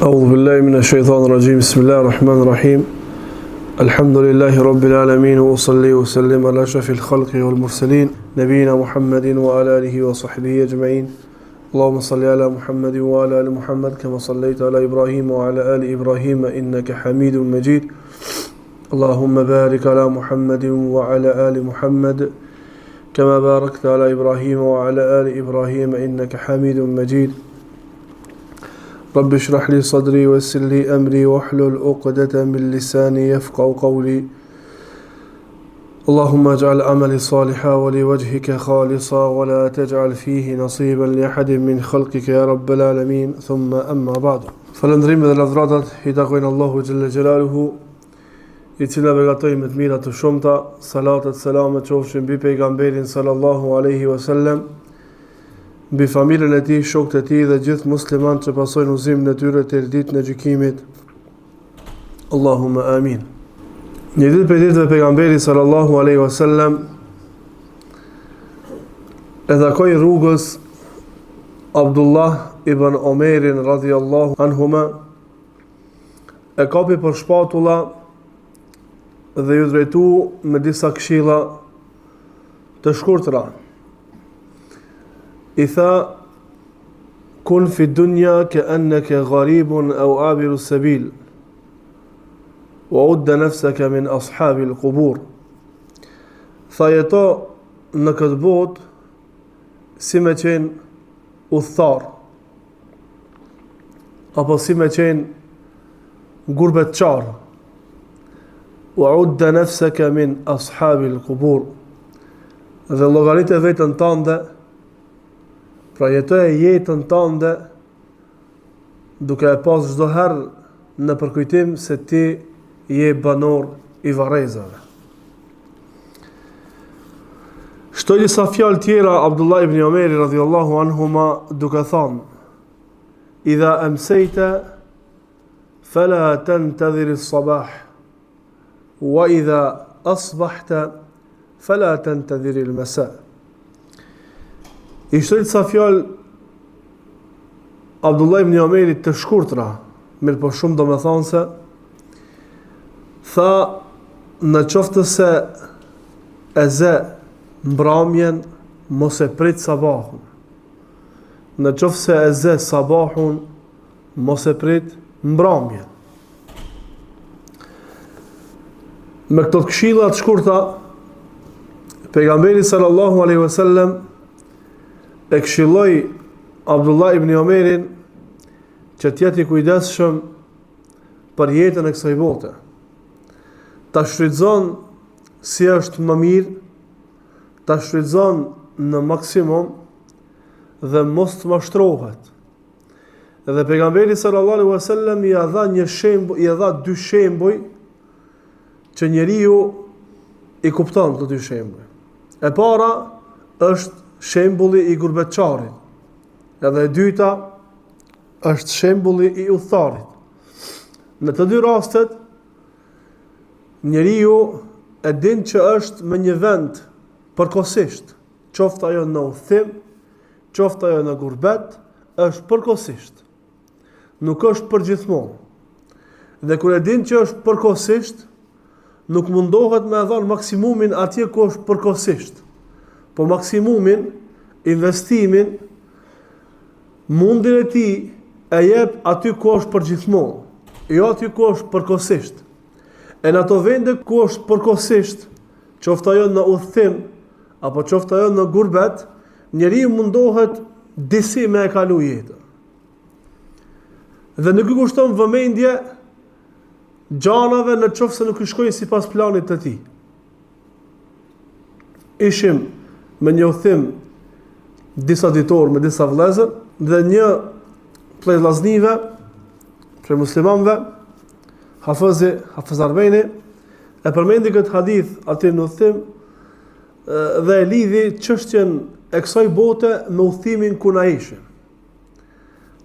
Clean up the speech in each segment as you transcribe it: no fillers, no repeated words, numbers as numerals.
أعوذ بالله من الشيطان الرجيم بسم الله الرحمن الرحيم الحمد لله رب العالمين وأصلي وسلم على أشرف الخلق والمرسلين نبينا محمد وعلى آله وصحبه أجمعين اللهم صل على محمد وعلى آل محمد كما صليت على إبراهيم وعلى آل إبراهيم إنك حميد مجيد اللهم بارك على محمد وعلى آل محمد كما باركت على إبراهيم وعلى آل إبراهيم إنك حميد مجيد رب اشرح لي صدري ويسر لي أمري واحلل عقدة من لساني يفقهوا قولي اللهم اجعل عملي صالحا ولوجهك خالصا ولا تجعل فيه نصيبا لأحد من خلقك يا رب العالمين ثم أما بعد فلندrim dhe lavdratat I takojnë Allahu Gjelle Gjelaluhu I cila begatoj me të mira të shumta salatat selamet qofshin mbi pejgamberin sallallahu alaihi wasallam mbi familjen e tij, shokët e tij dhe gjithë muslimanët që pasojnë udhëzimin e tyre deri ditën e gjykimit. Allahumma amin. Një ditë për ditëve pejgamberi sallallahu alaihi wasallam e takoi rrugës Abdullah ibn Omerin radhiyallahu anhuma, e kapi për shpatulla dhe ju drejtu me disa këshilla të shkurtra. I tha, kun fi dunja ke enneke gharibun au abiru sebil, wa udda nefseke min ashabil kubur. Tha jeto në këtë botë si me qenë udhëtar, apo si me qenë gurbetçar, wa udda nefseke min ashabil kubur, dhe llogarit e vetën tënde, pra jetoje jetën tënde duke e pas çdo herë në përkujtim se ti je banor I varrezave. Shtoi disa fjalë tjera Abdullah ibn Omeri radhiyallahu anhuma duke thënë: "Idha amsayta fala tantadhir as-sabah wa idha asbahta fala tantadhir al-masa." I shtoi disa fjalë Abdullah ibn Omerit të shkurtra, mirë po shumë domethënëse. Tha, në qoftë se e ze mbrëmjen, mos e prit sabahun. Në qoftë se e ze sabahun, mos e prit mbrëmjen. Me këto këshilla të shkurta, pejgamberi sallallahu alaihi wasallam e këshilloi Abdullah ibn Omerin që t'jeti kujdesshëm për jetën e kësaj bote. Ta shfrytëzon si është më mirë, ta shfrytëzon në maksimum dhe mos të mashtrohet. Dhe pejgamberi sallallahu alaihi wasallam I dha dy shembuj që njeriu I kupton këto dy shembuj. E para është shembulli I gurbetçarit. Edhe e dyta është shembulli I udhëtarit. Në të dy rastet njeriu e din që është në një vend përkohësisht, qoftë ajo në udhëtim, qoftë ajo në gurbet, është përkohësisht. Nuk është përgjithmonë. Dhe kur e din që është përkohësisht, nuk mundohet me dhënë maksimumin atje ku është përkohësisht. Po maksimumin, investimin, mundin e tij e jep aty ku është përgjithmonë, jo aty ku është përkohësisht. E në ato vende ku është përkohësisht, qoftë ajo në udhëtim apo qoftë ajo në gurbet, njeriu mundohet disi me e kalu jetën. Dhe nuk I kushton vëmendje gjanave në qoftë se nuk I shkojnë sipas planit të tij. Ishim me një udhëtim disa ditor me disa vëllezër dhe një prej vllaznive, prej muslimanëve, Hafiz Arbeni, e përmendi këtë hadith aty në udhëtim dhe e lidhi çështjen e kësaj bote me udhëtimin ku na ishim.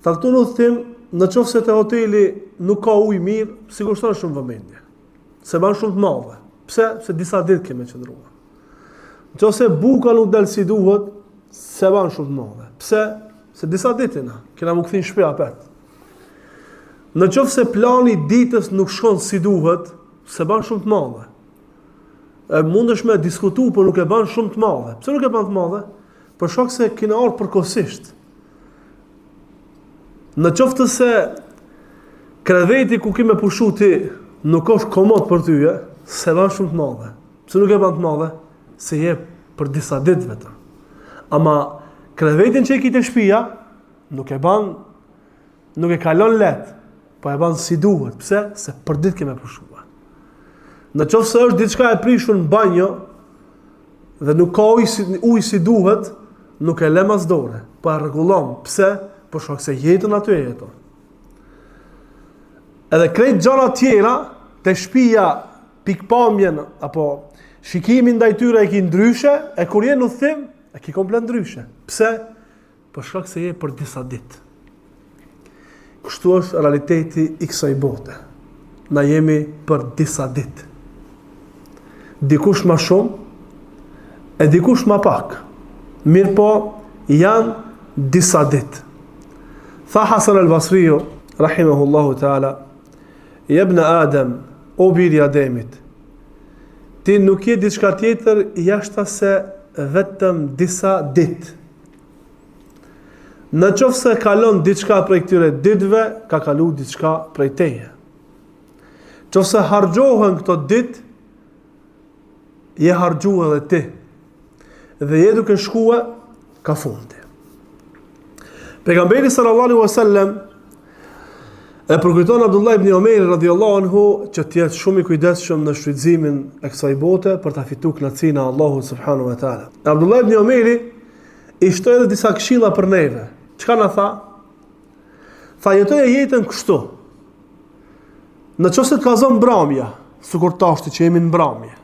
Tha këtu në udhëtim, në qoftë se te hoteli nuk ka ujë mirë, sigurisht është shumë vëmendje. Se ban shumë të madhe. Pse? Se disa ditë kemi qëndruar. Nëse buka nuk del si duhet, se ban shumë të madhe. Pse? Se disa ditë na kena më kthin shtëpi apet. Në qoftë se plani i ditës nuk shkon si duhet, se ban shumë të madhe. Mundesh me diskutu, por nuk e ban shumë të madhe. Pse nuk e ban të madhe? Për shkak se kena ardhur përkohësisht. Në qoftë se kreveti ku ke me pushu ti nuk është komod për ty, se ban shumë të madhe. Pse nuk e ban të madhe? Se je për disa ditë vetëm. Ama krevetin që e ki të shtëpia nuk e kalon lehtë, po e ban si duhet. Pse? Se për ditë ke me pushu. Në qoftë se është diçka e prishur në banjo dhe nuk ka ujë si duhet, nuk e lë mas dore, po e rregullon. Pse? Për shkak se jetën aty e jeton. Edhe krejt gjëra tjera te shtëpia, pikpamjen apo shikimin ndaj tyre e ki ndryshe, e kur je në udhtim e ki komplet ndryshe. Pse? Për shkak se je për disa ditë. Kështu është realiteti i kësaj bote. Na jemi për disa ditë. Dikush ma shumë e dikush ma pak. Mirë po, janë disa ditë. Tha Hasan al-Basriu, rahimahullahu ta'ala, jebna Adem, o biri Ademit, ti nuk je diçka tjetër jashta se vetëm disa ditë. Në qoftë se kalon diçka prej këtyre ditëve, ka kalu diçka prej teje. Qoftë se hargjohen këto ditë, je hargju edhe ti. Dhe je duke shkua, ka fundi. Pejgamberi sallallahu alaihi wasallam e përkujton Abdullah ibn Omer radhiyallahu anhu që të jetë shumë i kujdesshëm në shfrytëzimin e kësaj bote për ta fituar kënaqësinë e Allahut subhanahu wa taala. Abdullah ibn Omeri i shtoi edhe disa këshilla për neve. Çka na tha? Tha jetoje jetën kështu. Në qoftë se të ka zonë mbrëmja, sikur tashti që jemi në mbrëmje,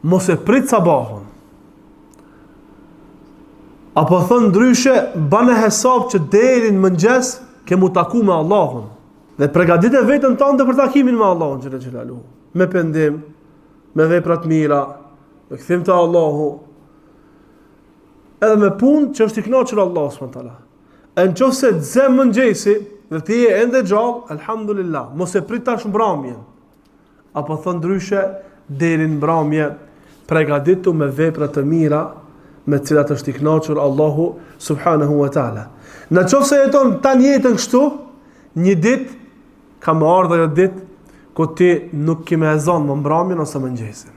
mos e prit sabahun. Apo thënë ndryshe, bane hesab që deri në mëngjes ke mu taku me Allahun. Dhe përgatite vetën tënde për takimin me Allahun xhela xhelalu. Me pendim, me vepra të mira, me kthim te Allahu, edhe me punë që është i kënaqur Allahu subhanahu wa taala. Nëse të zë mëngjesi dhe ti je ende gjallë, alhamdulillah, mos e prit tash mbrëmjen. Apo thënë ndryshe, deri në mbrëmje përgatitu me vepra të mira me të cilat është i kënaqur Allahu subhanahu wa taala. Në qoftë se jeton tani jetën kështu, një ditë ka më ardhur ajo ditë ku ti nuk ke më ezan më mbrëmjen ose mëngjesin.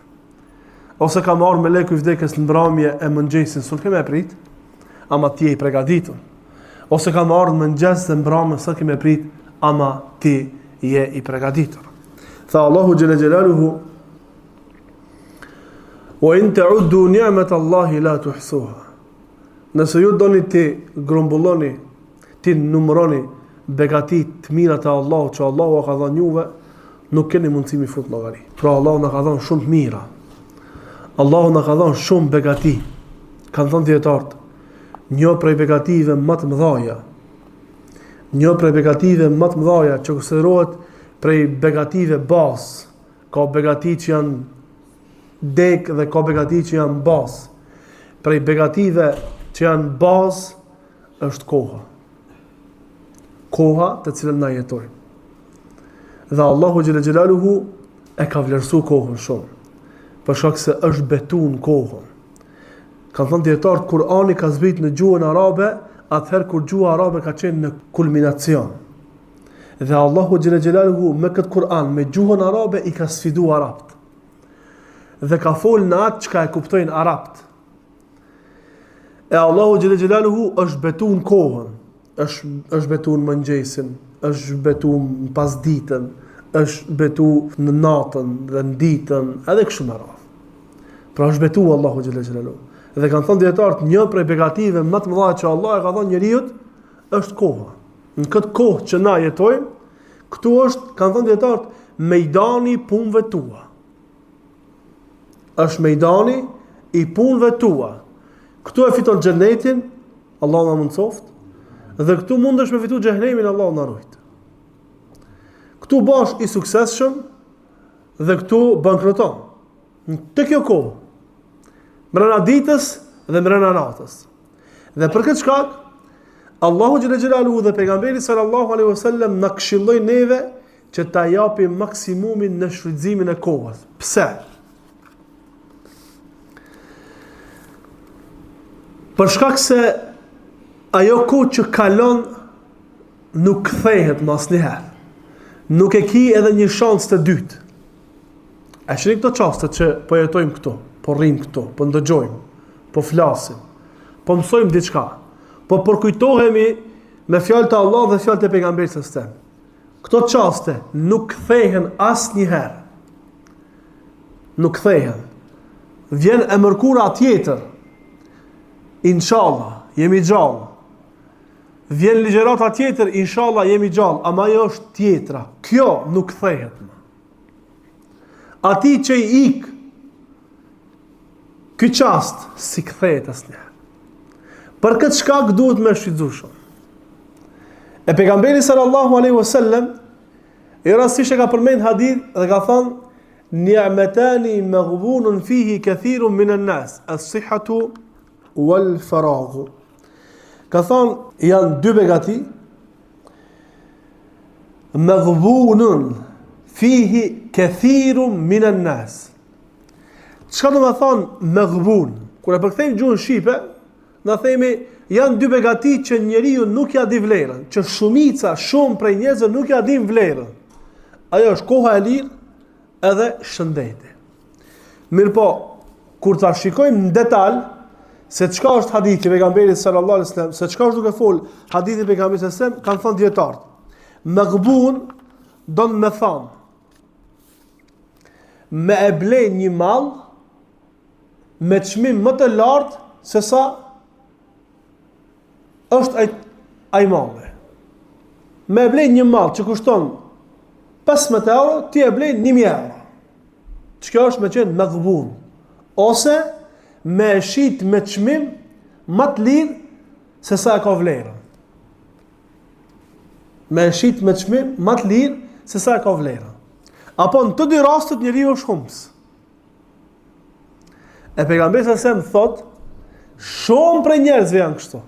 Ose ka më ardhur me leku i vdekjes në mbrëmje e mëngjesin, s'u kemë prit, ama ti je i përgatitur. Ose ka më ardhur mëngjes dhe mbrëmje s'u kemë prit, ama ti je i përgatitur. Tha Allahu xhela xhelaluhu: "Wa in ta'uddu ni'mat Allahi la tuhsuha." Nëse ju doni ti grumbulloni, ti numëroni begatit të mira të Allahut që Allahu ka dhënë juve, nuk keni mundësi mi fut llogari. Pra Allahu na ka dhënë shumë të mira. Allahu na ka dhënë shumë begati. Kanë thënë dietarët, një prej begative më të mëdha, një prej begative më të mëdha që konsiderohet prej begative bazë, ka begati që janë dek dhe ka begati që janë bazë. Prej begative që janë bazë është koha. Koha të cilën na jetojmë. Dhe Allahu xhela xhelaluhu e ka vlerësuar kohën shumë. Për shkak se është betuar në kohën. Kanë thënë dietarët, Kur'ani ka zbrit në gjuhën arabe, atëherë kur gjuha arabe ka qenë në kulminacion. Dhe Allahu xhela xhelaluhu me këtë Kur'an, me gjuhën arabe i ka sfiduar arabt. Dhe ka folë në atë që ka e kuptojnë arabt. E Allahu xhela xhelaluhu është betuar në kohën, është betuar në mëngjesin, është betuar në pasditën, është betuar në natën dhe në ditën, edhe kështu me radhë. Pra është betuar Allahu xhela xhelaluhu. Dhe kanë thënë dietarët, një prej begative më të mëdha që Allah e ka dhënë njeriu është koha. Në këtë kohë që na jetojmë, këtu është, kanë thënë dietarët, mejdani i punëve tua. Është mejdani i punëve tua. Këtu e fiton xhenetin, Allahu na mundsoft, dhe këtu mundesh me fitu xhenemin, Allahu na ruajt. Këtu bash i suksesshëm dhe këtu bankroton. Te kjo kohë, brenda ditës dhe brenda natës. Dhe për këtë shkak, Allahu xhalla xhelaluhu dhe pejgamberi sallallahu alaihi wasallam na këshilloi neve që ta japim maksimumin në shfrytëzimin e kohës. Pse? Për shkak se ajo kohë që kalon nuk kthehet më asnjëherë. Nuk e ki edhe një shans të dytë. A shihni këto çaste që po jetojmë këtu, po rrim këtu, po ndëgjojmë, po flasim, po mësojmë diçka, po përkujtohemi me fjalët e Allahut dhe fjalët e pejgamberit sallallahu alajhi wasallam. Këto çaste nuk kthehen asnjëherë. Nuk kthehen. Vjen e mërkura tjetër. Inshallah, jemi gjallë. Vjen ligjërata tjetër, inshallah jemi gjallë, ama ajo është tjetra. Kjo nuk kthehet më. Ati që i ik, ky çast si kthehet asnjëherë. Për këtë shkak duhet me shfrytëzu shumë. E pejgamberi sallallahu alaihi wasallam i rastisht e ka përmend hadith dhe ka thënë: "Ni'matani maghbunun fihi kathirun minan nas, as-sihhatu wal faragh." Ka thonë janë dy begati, maghbunun fihi kathirun minan nas. Çka do të thonë maghbun? Kur e përkthejmë gjuhën shqipe, na themi janë dy begati që njeriu nuk ja di vlerën, që shumë prej njerëzve nuk ja din vlerën. Ajo është koha e lirë edhe shëndeti. Mirpo, kur ta shikojmë në detaj se çka është hadithi i pejgamberit sallallahu alajhi wasallam, se çka është duke fol hadithi i pejgamberit sallallahu alajhi wasallam, kanë thënë dietarët. Maghbun do të më thonë me e blen një mall me çmim më të lartë se sa është ai malli. Me e blen një mall që kushton 15 euro, ti e blen 1000 euro. Çka është me qenë maghbun? Ose me e shit me çmim më të lirë se sa e ka vlerën. Me e shit me çmim më të lirë se sa e ka vlerën. Apo në të dy rastet njeriu është humës. E pejgamberi sa sem thot, shumë prej njerëzve janë kështu.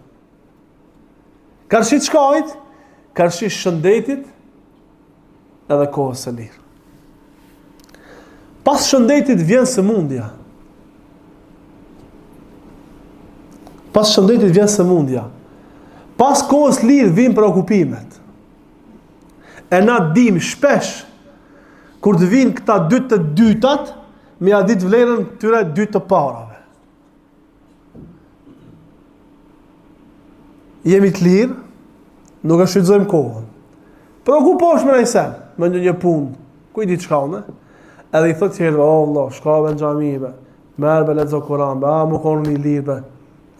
Karshi çkajt, karshi shëndetit edhe kohës së lirë. Pas shëndetit vjen sëmundja. Pas shëndetit vjen sëmundja. Pas kohës lirë vijnë preokupimet. E na dim shpesh kur të vinë këta dy të dytat, me ja ditë vlerën këtyre dy të parave. Jemi të lirë, nuk e shfrytëzojmë kohën. Preokupohesh me nëjsen, me një punë, ku i di çka unë? Edhe i thotë tjerëve, o Allah, shkave në xhamive, merr be lexo Kur'an, më konë i lirë be.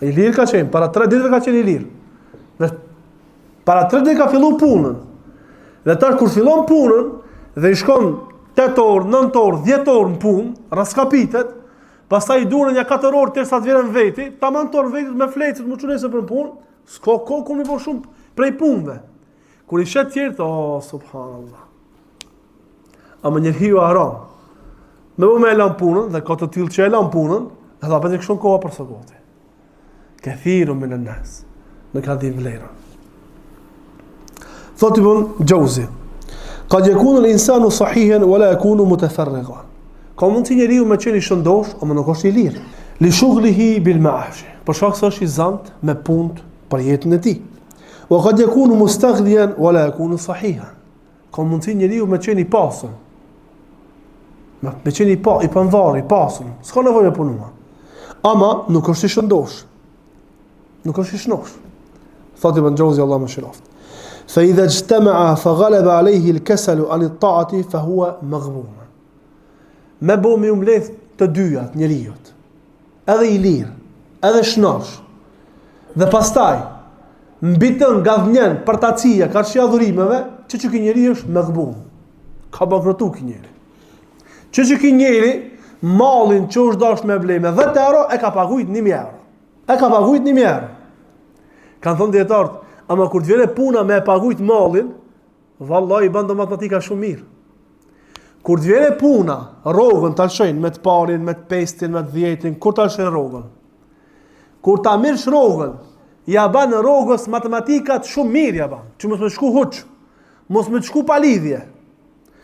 I lirë ka qenë, para 3 ditëve ka qenë i lirë. Dhe para 3 ditë ka fillu punën. Dhe tash kur fillon punën dhe i shkon 8 orë, 9 orë, 10 orë në punë, raskapitet, pastaj i duren ja 4 orë derisa të vjen veti, tamam tor vetit me flecët, më çunesë për punë, s'ka kohë ku më bëj shumë prej punëve. Kur i shet tjerë, oh subhanallah. A më njeriu haram. Me u me lan punën dhe ka të tillë që e lan punën, edhe apo të kishon kohë për sogoti. Kathirun min an-nas. Në ka dhënë vlerën. Thotë Ibn Jauzi, qad yakunu al-insanu sahihan wa la yakunu mutafarrigan. Ka mundsi njeriu me qenë i shëndosh, ama nuk është i lirë. Li shughlihi bil ma'ash. Për shkak se është i zant me punë për jetën e tij. Wa qad yakunu mustaghniyan wa la yakunu sahihan. Ka mundsi njeriu me qenë i pasur. Me qenë i panvarë, i pasur. S'ka nevojë me punuar. Ama nuk është i shëndosh. Nuk është i shëndosh. Thotë Ibn Jauzi, Allah më shëroft. فإذا اجتمع فغلب عليه الكسل عن الطاعة فهو مغبون. Me bo me umledh të dyjat njeriut, edhe i lirë, edhe shnosh, dhe pastaj mbitën gavnjen për tacia, karshia dhurimeve, që ki njeri është maghbun. Ka bankrotu ki njeri. Që ki njeri, malin që është dash me blej me 10 euro, e ka pagujt 1.000 euro. E ka pagujt 1.000 euro. Kanë thënë dietarët, ama kur të vjene puna me e pagujt malin, vallai i bandë matematika shumë mirë. Kur të vjene puna, rogën të alshojnë, me të parin, me të pestin, me të 10-in, kur të alshojnë rogën? Kur të amirësh rogën, ja ban rrogës matematikat shumë mirë ja ban, që mos më shku huç, mos më shku pa lidhje.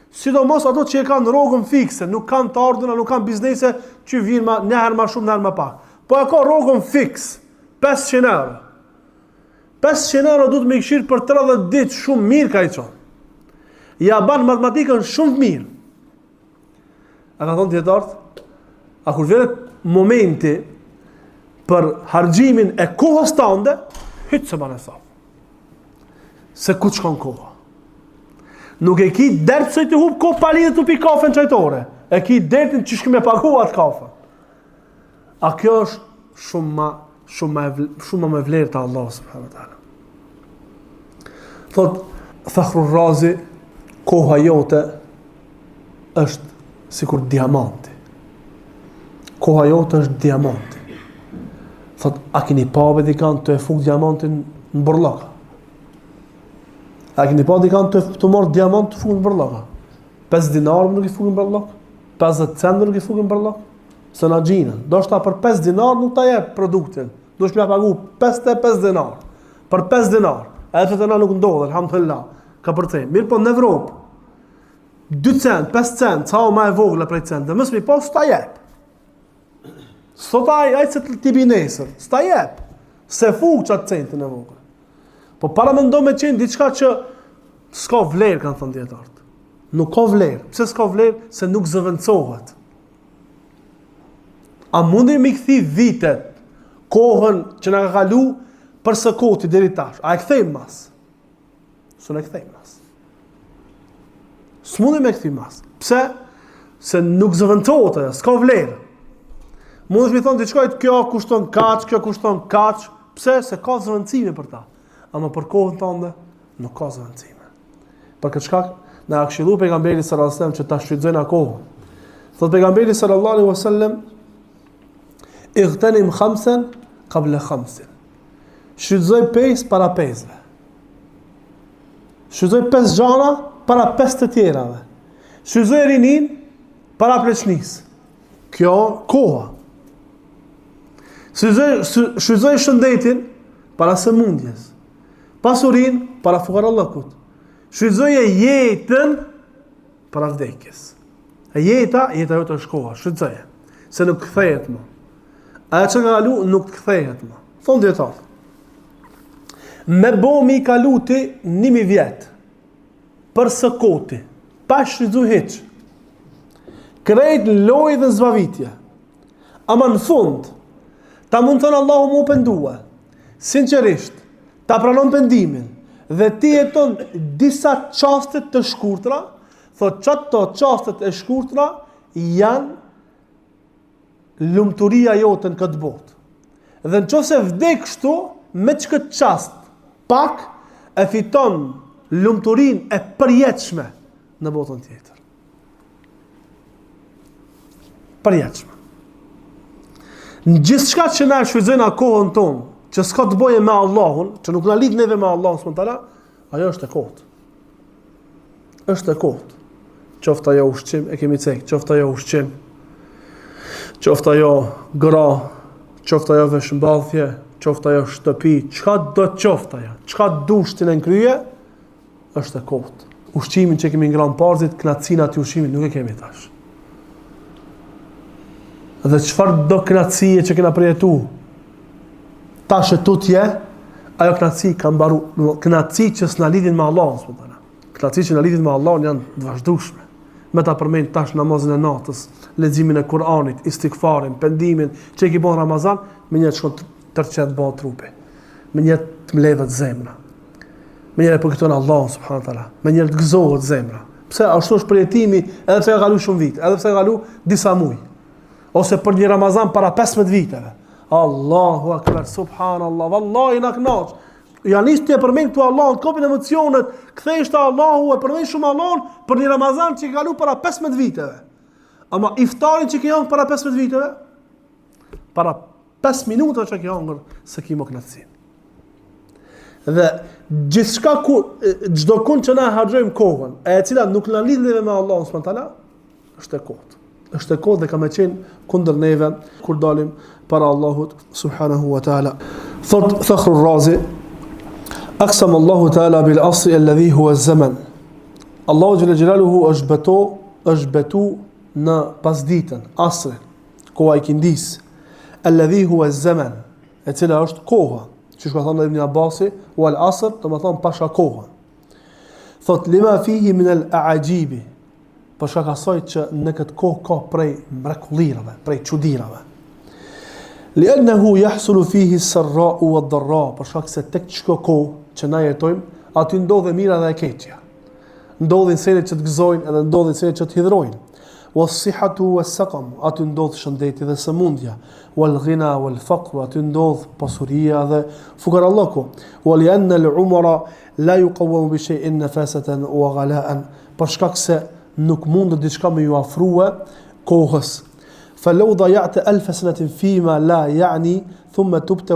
Sidomos ato që e kanë rrogën fikse, nuk kanë të ardhuna, nuk kanë biznese që vinë një herë më shumë, një herë më pak. Po e ka rrogën fiks, 500 euro. 500 euro duhet me këshirë për 30 ditë, shumë mirë ka i qonë. Ja ban matematikën shumë mirë. A ka thonë djetartë, a kur vjerët momenti për hargjimin e kohës tënde, hytë se banë e sa. Se ku shkon koha. Nuk e ki dertë se të hub kohë pali dhe të pi kafen qajtore. E ki dertin që shkime pagu atë kafen. A kjo është shumë me vlerë të Allah subhanahu wa taala. Thot Fakhrur Razi, koha jote është sikur diamanti. Koha jote është diamanti. Thot, a keni pa dikant të e fuk diamantin në burllaka? A keni pa dikant të marrë diamant të fuk në burllaka? 5 dinarë nuk i fuk në burllaka? 50 cent nuk i fuk në burllaka? Se na gjinën. Do shta për 5 dinarë nuk ta jep produktin. Do shme pagu 55 dinarë. Për 5 dinarë. E të na nuk ndodhe, alhamdulillah. Ka përcej. Mirë po në Evropë. 2 cent, 5 cent, sa o ma e vogla prej cent. Dhe mësë mi po, s'ta jep. Sot ai se ti binesër. S'ta jep. Se fuk qatë centin e vogla. Po para me ndo me qenë diçka që s'ka vlerë, kanë thënë dietarët. Nuk ka vlerë. Pse s'ka vlerë? Se nuk zëvendësohet. A mundi mi kthi vitet, kohën që na ka kalu për së koti deri tash? A e kthejmë mas? S'u ne kthejmë mas. S'mundi me kthi mas. Pse? Se nuk zëvendësohet ajo, s'ka vlerë. Mundi mi thonë diçka kjo kushton kaç, kjo kushton kaç. Pse? Se ka zëvendësime për ta. Ama për kohën tënde nuk ka zëvendësime. Për këtë shkak na këshillu pejgamberi sallallahu alajhi wasallam që ta shfrytëzojnë kohën. Thot pejgamberi sallallahu alajhi wasallam, "Igtanim khamsan qabla khamsin." Shfrytëzoj 5 para 5-ve. Shfrytëzoj 5 gjana para 5 të tjerave. Shfrytëzoj rinin para pleqnisë. Kjo koha. Shfrytëzoj shëndetin para sëmundjes. Pasurin para fukarallëkut. Shfrytëzoje jetën para vdekjes. E jeta jote është koha, shfrytëzoje. Se nuk kthehet më. Aja që nga kalu nuk kthehet më. Thonë djetarë. Me bo mi kalu ti 1000 vjetë. Për së koti. Pa shfrytëzu hiç. Krejt loj dhe zbavitje. Ama në fund, ta mund thënë Allahu mu pendua. Sinqerisht, ta pranon pendimin dhe ti jeton disa çaste të shkurtra, thot çato çastet e shkurtra janë lumturia jote në këtë botë. Dhe nëse vdek kështu me çka çast, pak e fiton lumturinë e përjetshme në botën tjetër. Përjetshme. Në gjithçka që na shfrytëzojnë kohën tonë, që s'ka të bëje me Allahun, që nuk na lidh neve me Allahun subhanallahu, ajo është e kotë. Është e kotë. Qoftë ajo ushqim, e kemi cek, qoftë ajo ushqim, qoftë ajo gra, qoftë ajo veshmbathje, qoftë ajo shtëpi, çka do të qoftë ajo, çka dush ti në krye, është e kotë. Ushqimin që kemi ngrënë parzit, kënaqësinë aty ushqimit nuk e kemi tash. Dhe çfarë do kënaqësie që kena përjetu? Tash e tutje, ajo kënaqësi ka mbaru, kënaqësi që s'na lidhin me Allahun subhanallahu. Kënaqësi që na lidhin me Allahun janë të vazhdueshme. Me ta përmend tash namazin e natës, leximin e Kur'anit, istighfarin, pendimin që e ki bën Ramazan, me një shkon tërçet bë trupi. Me një të mbledhet zemra. Me një për këton Allahun subhanallahu. Me një të gëzohet zemra. Pse ashtu është përjetimi, edhe pse ka kalu shumë vite, edhe pse ka kalu disa muaj. Ose për një Ramazan para 15 viteve. Allahu akbar, subhanallah, vallahi na kënaq. Ja nis ti e përmend tu Allahun, kopin emocionet, kthesh te Allahu, e përmend shumë Allahun për një Ramazan që ka kalu para 15 viteve. Ama iftarin që ke hangër para 15 viteve, para 5 minuta që ke hangër, se ki më kënaqësi. Dhe gjithçka çdo kund që na harxojmë kohën, e cila nuk na lidh neve me Allahun subhanallahu, është e kotë. Është e kotë dhe ka me qenë kundër neve kur dalim para Allahut subhanahu wa taala. Thot Fakhru Razi, aqsam Allahu Ta'ala bil asri alladhi huwa az-zaman. Allahu Jalla Jalaluhu është betu në pasditën, asrin, koha e kindis, alladhi huwa az-zaman, e cila është koha. Që ka thënë Ibn Abbasi, wal asr, do të thonë pasha koha. Thot lima fihi min al-a'ajibi, për shkak asaj që në këtë kohë ka prej mrekullirave, prej çuditërave. Li'annahu yahsulu fihi as-sarra'u wad-dharra, për shkak se tek çdo kohë që na jetojmë, aty ndodhe mira dhe e keqja. Ndodhin senet që të gëzojnë edhe ndodhin senet që të hidhrojnë. Was-sihhatu was-saqam, aty ndodh shëndeti dhe sëmundja. Wal-ghina wal-faqr, aty ndodh pasuria dhe fuqarallahu. Wali'anna al-umra la yuqawwamu bi shay'in nafasatan wa ghala'an, për shkak se nuk mund diçka me ju afrua kohës. فلو ضيعت 1000 سنة فيما لا يعني ثم تبت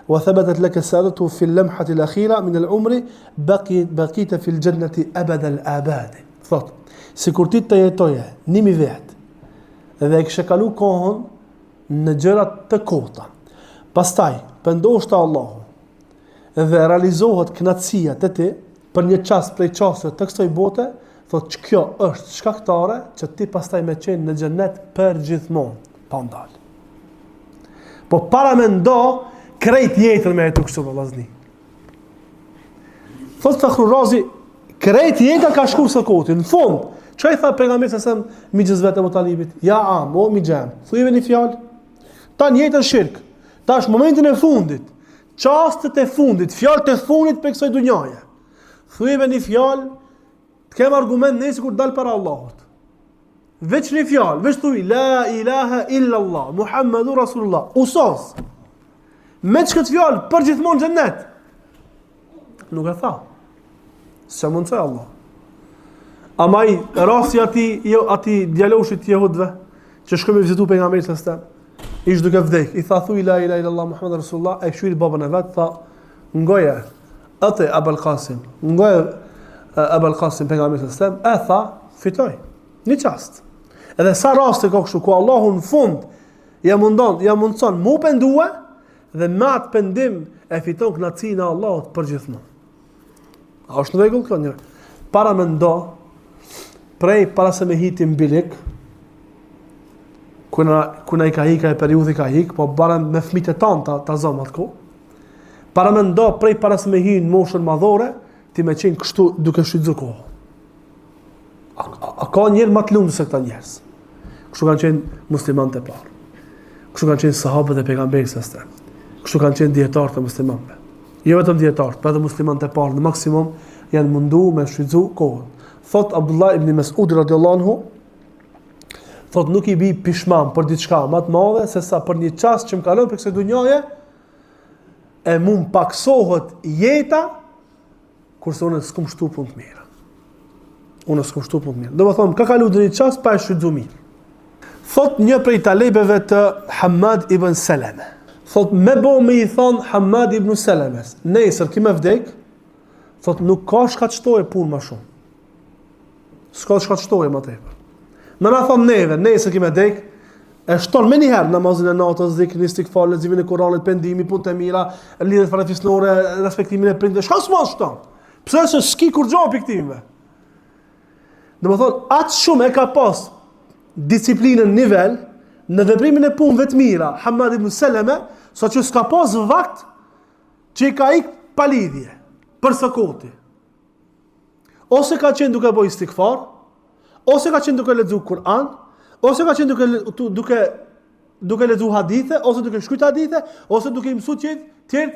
وثبتت لك السعادة في اللمحة الأخيرة من العمر بقيت في الجنة أبد الآباد. Thot, sikur ti të jetoje 1000 vjet dhe e kishe kalu kohën në gjërat të kota, pastaj pendosh te Allahu dhe realizohet kënaqësia te ti për një çast prej çasteve të kësaj bote, thot që kjo është shkaktare që ti pastaj me qenë në xhenet për gjithmonë, pa ndal. Po para mendo krejt jetën me jetu kështu vëllazni. Thot Fakhru Razi, krejt jeta ka shkuar së koti. Në fund, çai tha pejgamberi sa mi xhezvet e Mutalibit, ja am, o mi xhem. Thujve një fjalë. Tan jetën shirk. Tash momentin e fundit, çastet e fundit, fjalët e fundit për kësaj dunjaje. Thujve një fjalë, të kem argument nëse kur dal para Allahut. Veç një fjalë, veç thuj la ilaha illa Allah, Muhammedur Rasulullah. Usos. Me çka fjalë për gjithmonë xhennet. Nuk e tha. Se mund të Allah. Amaj rasti ati djaloshit jehudve që shkoi me vizitu pejgamberin sa stan. Ish duke vdek, i tha thuj la ilaha illa Allah Muhammedur Rasulullah, e shuri babën e vet, tha ngoja atë Abul Qasim. Ngoja Abul Qasim pejgamberin sa stan, e tha fitoj. Një çast. Edhe sa raste ka kështu ku Allahu në fund ja mundson mu pendue dhe me atë pendim e fiton kënaqësinë e Allahut për gjithmonë. A është në rregull kjo një? Para mendo, para se me hitim bilik, kuna i ka hika e periudhi ka hik, po bara me fëmijët e tanë ta zom atë kohë. Para mendo, para se me hi në moshën madhore, ti me qenë kështu duke shfrytzuar kohë. A ka njerë më të lumtur se këta njerëz? Kështu kanë qenë muslimanët e parë. Kështu kanë qenë sahabët e pejgamberit sa stan. Kështu kanë qenë dietarët e muslimanëve. Jo vetëm dietarët, por edhe muslimanët e parë në maksimum janë mundu me shfrytzu kohën. Thot Abdullah ibn Mas'ud radhiyallahu anhu, thot nuk i bi pishman për diçka më të madhe se sa për një çast që më kalon për kësaj dunjaje, e mund paksohet jeta kurse unë s'kum shtu punë të mira. Unë s'kum shtu punë të mira. Do të them, ka kalu një çast pa e shfrytzuar mirë. Thot një prej talebeve të Hamad ibn Salama. Thot me i thon Hamad ibn Salames, nesër kime vdek, thot nuk ka shkatështoje punë më shumë. S'ka shkatështoje më tepër. Në na thon neve, nesër kime vdek, e shton me njëherë namazin e natës, dhikrin, istighfar, leximin e Kuranit, pendimi, punë të mira, lidhjet farefisnore, respektimin e prindërve. Çka s'ma shton? Pse se s'ki kur gjapi këtimve? Domethënë, atë shumë e ka pas disiplinën nivel në veprimin e punëve të mira, Hamad ibn Salama, sa që s'ka pas vakt që i ka ik palidhje për sakoti. Ose ka qenë duke boj istighfar, ose ka qenë duke lexuar Kur'an, ose ka qenë duke lexuar hadithe, ose duke shkruajtur hadithe, ose duke mësuar tjerë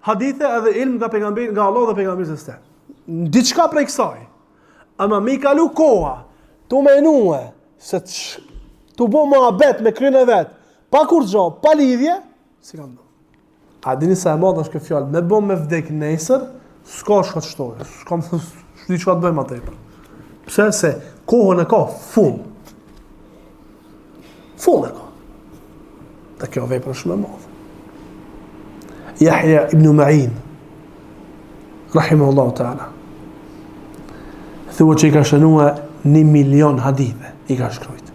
hadithe edhe ilm nga pejgamberi, nga Allah dhe pejgamberi se stë. Diçka prej kësaj. Ama me i kalu koha, tu menue se tu bo mohabet me kryen e vet, pa kur gjo, pa lidhje, si kam do. A dini sa e madhe është kjo fjalë, me bo me vdek nesër, s'ka shkatështoje, s'ka më shdi që ka të bëjmë atë tepër. Pse se kohën e ka full. Full e ka. Dhe kjo vepër është më madhe. Yahya ibn Ma'in, rahimahullahu ta'ala, thua që i ka shënua 1 milion hadithe, i ka shkrujt.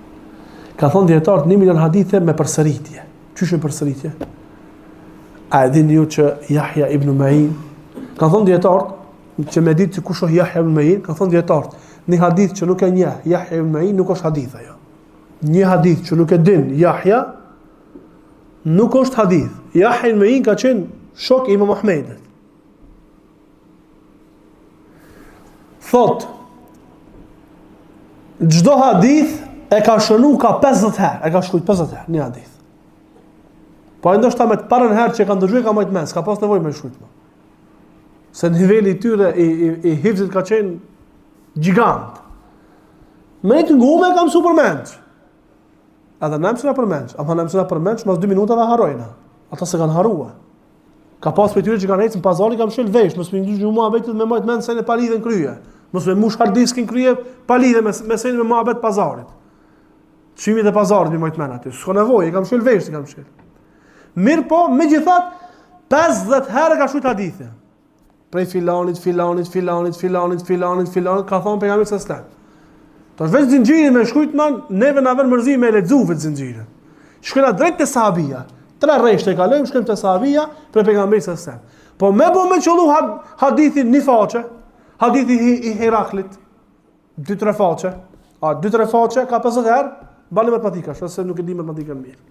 Ka thonë djetarët 1 milion hadithe me përsëritje. Qysh me përsëritje? A e dini ju që Yahya ibn Ma'in, kanë thonë dietarët, që me ditë që kush është Yahya ibn Ma'in, kanë thonë dietarët, një hadith që nuk e njeh Yahya ibn Ma'in nuk është hadith ajo. Një hadith që nuk e din Yahya nuk është hadith. Yahya ibn Ma'in ka qenë shok i Imam Ahmedit. Thot, çdo hadith e ka shënu ka 50 herë, e ka shkruajt 50 herë një hadith. Po ndoshta me të parën herë që ka ndërgjuar ka majt mend, s'ka pas nevojë me shkruajt më. Se niveli i tyre i hifzit ka qenë gjigant. Me të ngume kam supermenç. Edhe na mësona përmenç, ama na mësona përmenç mas 2 minutave harrojna. Ata se kanë harruar. Ka pas për tyre që kanë ecën pazari kam shël vesh, mos më ndjej muhabetit me majt mend se ne palidhen krye. Mos me mush hard diskin krye, palidhe me sen me muhabet pazarit. Çimit e pazarit me majt mend aty. S'ka nevojë, kam shël vesh, kam shël. Mirë po, megjithatë 50 herë ka shkruajt hadithe. Prej filanit, ka thonë pejgamberi sallallahu alajhi wasallam. Tash vetë zinxhirin me shkruajt man, neve na vën mërzi me lexu vetë zinxhirin. Shkojna drejt te sahabia. 3 rreshtë kalojmë, shkojmë te sahabia për pejgamberin sallallahu alajhi wasallam. Po me po me çollu hadithin një faqe, hadithi i Heraklit, 2-3 faqe. 2-3 faqe ka 50 herë, bani matematika, se nuk e di matematikën mirë.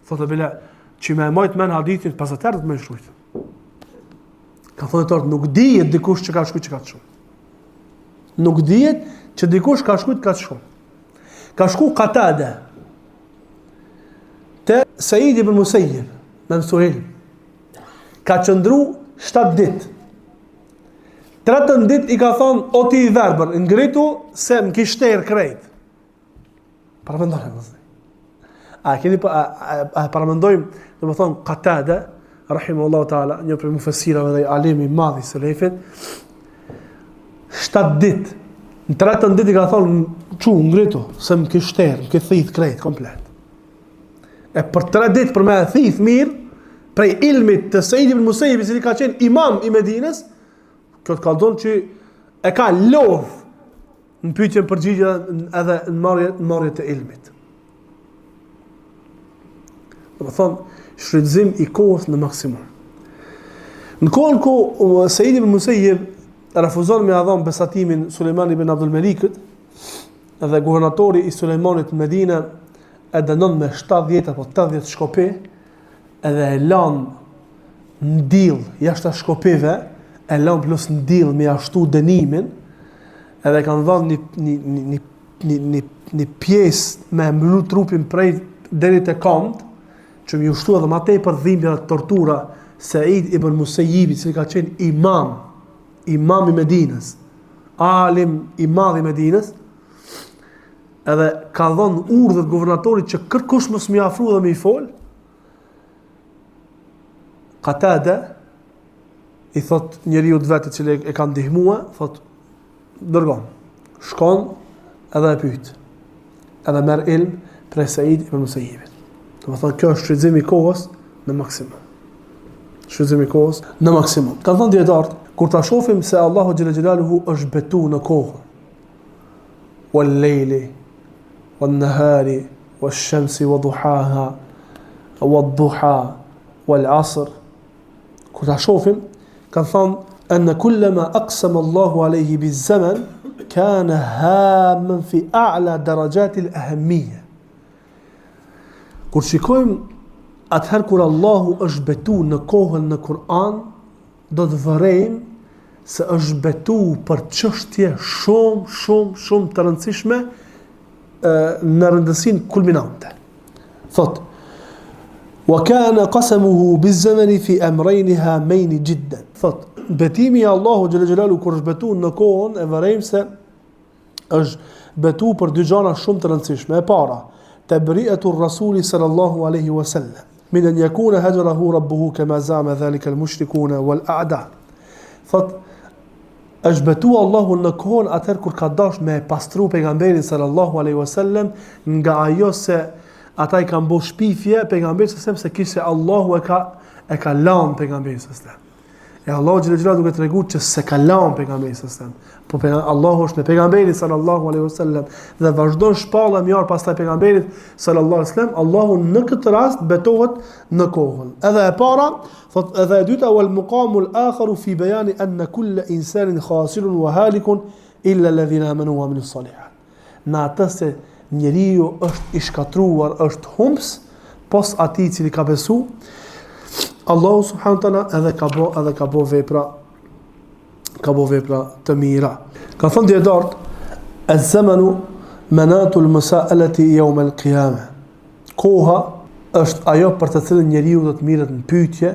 Thotë bile, që me majt men hadithin 50 herë të me shkruajt. Ka thonë tërë, nuk dihet dikush që ka shkruajt që ka të shumë. Nuk dihet që dikush ka shkruajt ka të shumë. Ka shku Qatada te Said ibn Musayyib, me mësuhil. Ka qëndru 7 ditë. 13 ditë i ka thonë, o ti i verbër, ngritu se më kishterë krejt. Paramendojmë, mëzë. Paramendojmë, dhe më thonë, Qatada, rahimahullahu ta'ala, një për mufesirave dhe alimi madhi së lefit, 7 ditë, në 13 ditë i ka thonë, ngritu, se më kishterë, më këthith krejt, komplet. E për 3 ditë për me thith mirë, prej ilmit të Said ibn Musayyib, i ka qenë imam i Medinës, kjo të kaldon që e ka lodh në pyetjen përgjigje edhe në marrje të ilmit. Do të thonë, shfrytëzim i kohës në maksimum. Në kohën ku Said ibn Musayyib refuzon me dhënë besatimin Sulejman ibn Abdul Malikut, edhe guvernatori i Sulejmanit në Medinë e dënon me 70 apo 80 shkopi, edhe e lan në diell jashtë shkopive, e lan plus në diell me ashtu dënimin, edhe kanë dhënë një pjesë me mbulu trupin prej deri te këmbë, që më ushtu edhe më tepër dhimbje dhe tortura Said ibn Musayyib, që ka qenë imam i Medinës, alim i madh i Medinës, edhe ka dhënë urdhë guvernatorit që kërkush mos më afro dhe më i fol. Qatada i thot njeriu të vetë që e ka ndihmua, thot dërgon, shkon edhe e pyet, edhe merr ilm prej Said ibn Musayyibit. Do të thonë kjo është shfrytëzim i kohës në maksimum. Shfrytëzim i kohës në maksimum. Kan thënë dietarët, kur ta shohim se Allahu xhalla xhelaluhu është betu në kohën, wal lejli, wal nahari, wal shamsi wa duhaha, wal duha, wal asr. Kur ta shohim, kan thënë أن كلما أقسم الله عليه بالزمن كان هاما في أعلى درجات الأهمية. Kur shikojmë atëherë kur Allahu është betu në kohën në Kur'an, do të vërejmë se është betu për çështje shumë të rëndësishme në rëndësinë kulminante. Thot: وكان قسمه بالزمن في أمرين هامين جدا. Thot, betimi i Allahu xhalla xhelalu kur është betu në kohën, e vërejmë se është betu për 2 gjëra shumë të rëndësishme. E para, tabri'atu ar-rasuli sallallahu alaihi wasallam min an yakuna hajrahu rabbuhu kama zama dhalika al-mushrikuna wal-a'da. Thot, është betu Allahu në kohën atëherë kur ka dash me pastru pejgamberin sallallahu alaihi wasallam nga ajo se ata i kanë bërë shpifje pejgamberit sallallahu alaihi wasallam se kishte Allahu e ka lënë pejgamberin sallallahu alaihi wasallam. E Allahu xhallahu duke treguar që se ka lanë pejgamberin sallallahu alaihi wasallam. Po Allahu është me pejgamberin sallallahu alaihi wasallam dhe vazhdon shpalla mjar pastaj pejgamberit sallallahu alaihi wasallam. Allahu në këtë rast betohet në kohën. Edhe e para, thot edhe e dyta wal muqamul akharu fi bayani anna kull insanin khasirun wa halikun illa alladhina amanu wa amilus salihat. Në atë se njeriu është i shkatruar, është humps pos atij i cili ka besu. Allahu subhanahu wa taala edhe ka bo vepra të mira. Ka thënë dietar az-zamanu manatu al-musa'alati yawm al-qiyamah. Koha është ajo për të cilën njeriu do të mirret në pyetje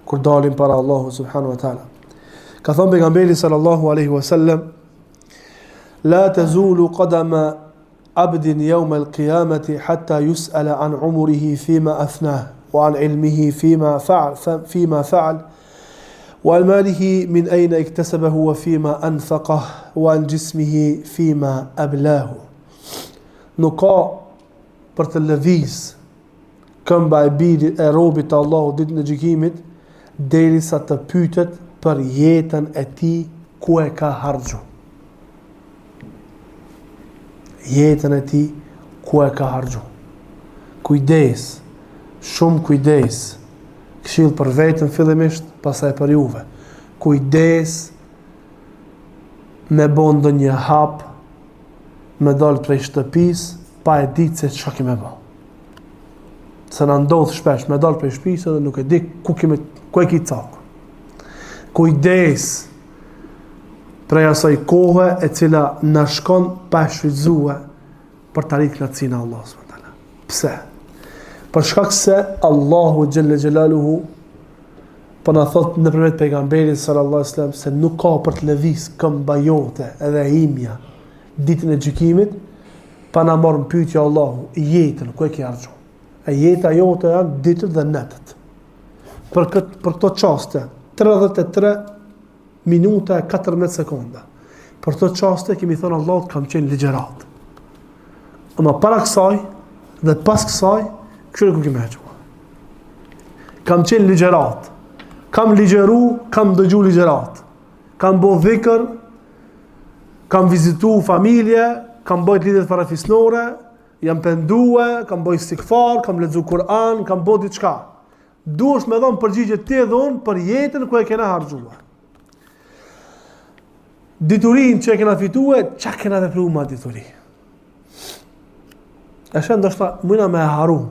kur dalim para Allahu subhanahu wa taala. Ka thënë pejgamberi sallallahu alaihi wasallam la tazulu qadama abdin yawm al-qiyamati hatta yus'ala an umrihi fima afnah وعن علمه فيما فعل وعن ماله من أين اكتسبه وفيما أنفقه وعن جسمه فيما أبلاه. Nuk ka për të lëviz këmba e birit e robit të Allahu ditën e gjykimit derisa të pyetet për jetën e tij ku e ka harxhu. Jetën e tij ku e ka harxhu. Kujdes, shumë kujdes. Këshill për veten fillimisht, pastaj për juve. Kujdes me bën ndonjë hap, me dal prej shtëpisë pa e ditë se çka kemë bë. Se na ndodh shpesh me dal prej shtëpisë dhe nuk e di ku e ki cak. Kujdes prej asaj kohe e cila na shkon pa shfrytzuar për të arritur kënaqësinë e Allahut subhanahu wa taala. Pse? Për shkak se Allahu xhalla xhelaluhu po na thot nëpërmjet pejgamberit sallallahu alaihi wasallam se nuk ka për të lëviz këmba jote edhe imja ditën e gjykimit pa na marrë në pyetje Allahu jetën ku e ke harxhu. E jeta jote janë ditët dhe netët. Për këto çaste 33 minuta e 14 sekonda. Për këto çaste kemi thënë Allahut kam qenë ligjërat. Ama para kësaj dhe pas kësaj kështu ku kemë hequr. Kam qenë ligjërat. Kam ligjëru, kam dëgju ligjërat. Kam bo dhikr, kam vizitu familje, kam bojt lidhet farafisnore, jam pendue, kam bojt istighfar, kam lexu Kur'an, kam bo diçka. Duhesh me dhon përgjigje ti dhe unë për jetën ku e kena harxuar. Diturin që e kena fitue, çka kena vepruar me dituri? Është ndoshta mëna me haru.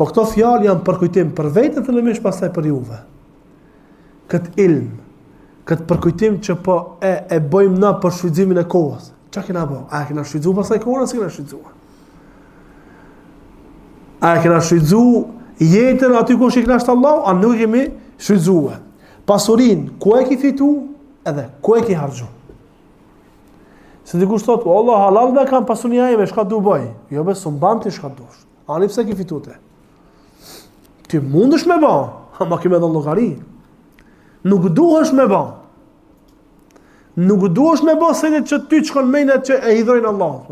Po këto fjalë janë përkujtim për veten fillimisht pastaj për juve. Këtë ilm, këtë përkujtim që po e bëjmë na për shfrytëzimin e kohës. Çka kena bë? A kena shfrytzuar pastaj kohën ose kena shfrytzuar? A kena shfrytzuar jetën aty ku shikna Allahu, a nuk kemi shfrytzuar? Pasurinë ku e ke fitu edhe ku e ke harxhu? Se dikush thotë, Allah halal me kam pasunia ime, shka du bëj? Jo be, së mban ti shka dush. Ani pse ki fitute? Ti mundesh me ba, ama kime dhe llogari. Nuk duhesh me ba. Nuk duhesh me ba se që ty qkon mejnë që e hidhrojnë Allah.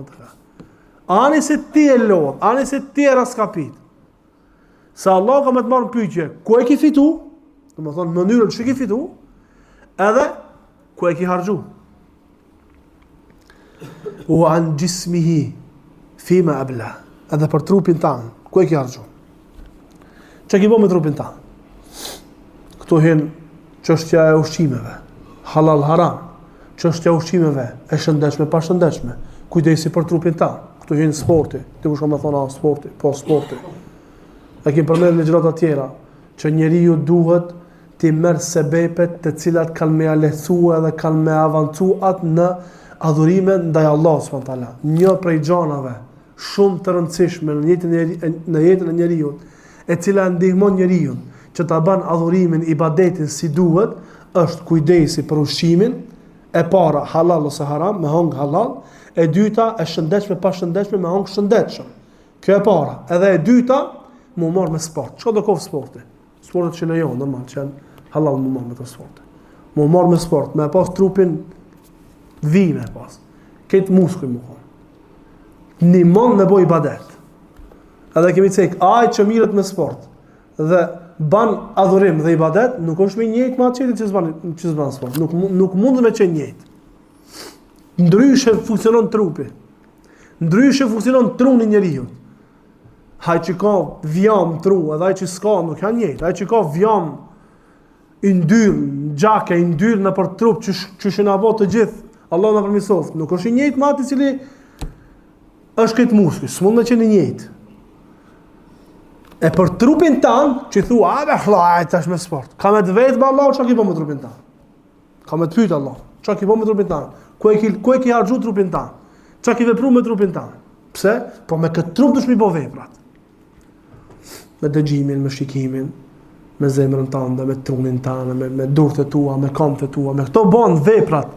Ani se ti e lodh, ani se ti e raskapit. Se Allah ka me të marrë në pyetje, ku e ki fitu? Dhe më thonë, mënyrën që ki fitu? Edhe, ku e ki harxhu? U an gjismihi fima abla. Edhe për trupin tanë, ku e ki harxhu? Që ki bo me trupin tanë? Këtu hin çështja e ushqimeve, halal haram, çështja e ushqimeve, e shëndetshme pa shëndetshme, kujdesi për trupin tanë. Këtu hin sporti, ti kush ka me thonë sporti, po sporti. E kemi përmendur ligjërat tjera, që njeriu duhet të merr sebepet të cilat kanë me lehtësua dhe kanë me avancuat në adhurime ndaj Allahut subhanahu wa taala. Një prej gjanave shumë të rëndësishme në jetën e njeriu, e cila ndihmon njeriu që ta bën adhurimin, ibadetin si duhet, është kujdesi për ushqimin, e para halal ose haram, me hong halal, e dyta e shëndetshme pa shëndetshme, me hong shëndetshëm. Kjo e para. Edhe e dyta, mu marr me sport. Çka do kof sporti? Sportet që lejon, normal, që janë halal mu marr me të sporte. Mu marr me sport, me pas trupin vime pas. Këtë muskuj mu kon. Nimon me boj ibadet. Edhe kemi cek, aj që mirët me sport dhe ban adhurim dhe ibadet, nuk është me njëjtë me atë që s'ban sport. Nuk mund me qenë njëjtë. Ndryshe funksionon trupi. Ndryshe funksionon truni i njeriu. Ai që ka vjam tru, edhe ai që s'ka nuk janë njëjtë. Ai që ka vjam i ndyr, gjake i ndyr në për trup që shëna bot të gjithë, Allah na përmirësoft, nuk është i njëjtë me atë i cili është këtë mushkull, s'mund me qenë i njëjtë. E për trupin tanë, që thua, a me hlajt tash me sport, ka me të vetë ba Allah, që ki po me trupin tanë? Ka me të pytë Allah, që ki po me trupin tanë? Ku e ki harxhu trupin tanë? Që ki vepru me trupin tanë? Pse? Po me këtë trup dush mi bo veprat. Me dëgjimin, me shikimin, me zemrën tanë, me trunin tanë, me durët e tua, me kamët e tua, me këto banë veprat,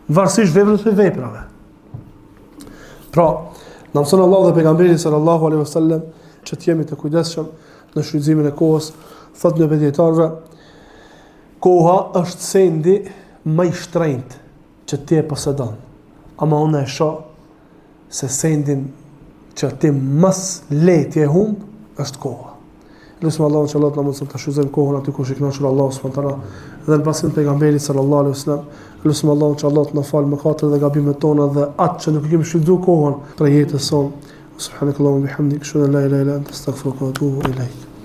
varësisht veprat e veprave. Pra, në mësën Allah dhe pejgamberi sallallahu alaihi wasallam që t'jemi të kujdesshëm në shfrytëzimin e kohës, thot në bedjetarve, koha është sendi më i shtrenjtë që ti e posedon. Ama unë e shoh se sendin që ti mas lehti e humb është koha. Lusim Allahun që Allah të na mëson të shfrytëzojmë kohën aty ku i kënaqur Allahu subhanahu wa taala dhe në pasim pejgamberit sallallahu alaihi wasallam. Lusim Allahun që Allah të na falë mëkatet dhe gabimet tona dhe atë që nuk i kemi shfrytzuar kohën për jetën sonë. Subhanakallahumma bihamdik, ashhadu an la ilaha illa anta, astaghfiruka wa atubu ilaik.